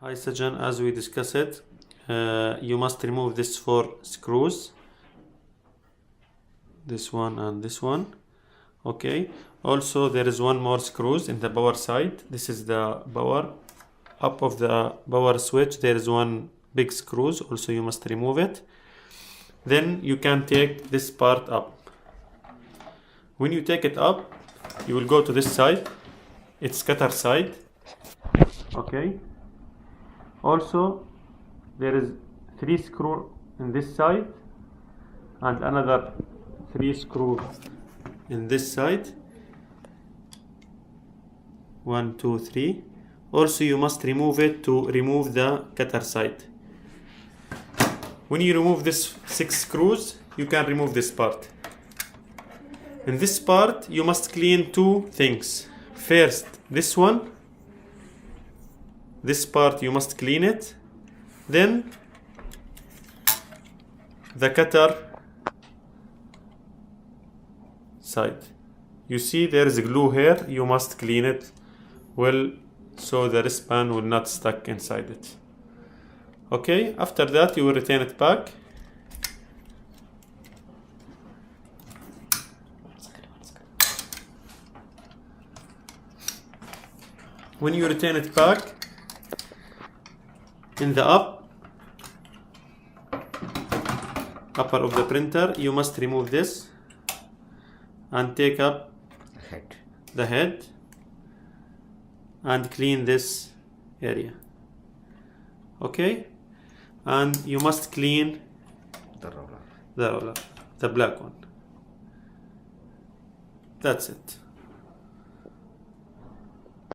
Hi Sajan, as we discussed, you must remove these 4 screws, this one and this one. Okay, also there is one more screws in the power side. This is the power. Up of the power switch there is one big screws, also you must remove it. Then you can take this part up. When you take it up, you will go to this side, it's cutter side. Okay, also there is 3 screws in this side and another 3 screws in this side. 1, 2, 3. Also you must remove it to remove the cutter side. When you remove this 6 screws, you can remove this part. In this part you must clean 2 things. First, this one, this part you must clean it. Then the cutter side. You see there is glue here, you must clean it well so the wristband will not stuck inside it. Okay, after that you will return it back. When you return it back, in the upper of the printer, you must remove this and take up the head and clean this area. Okay, and you must clean the roller, the black one. That's it.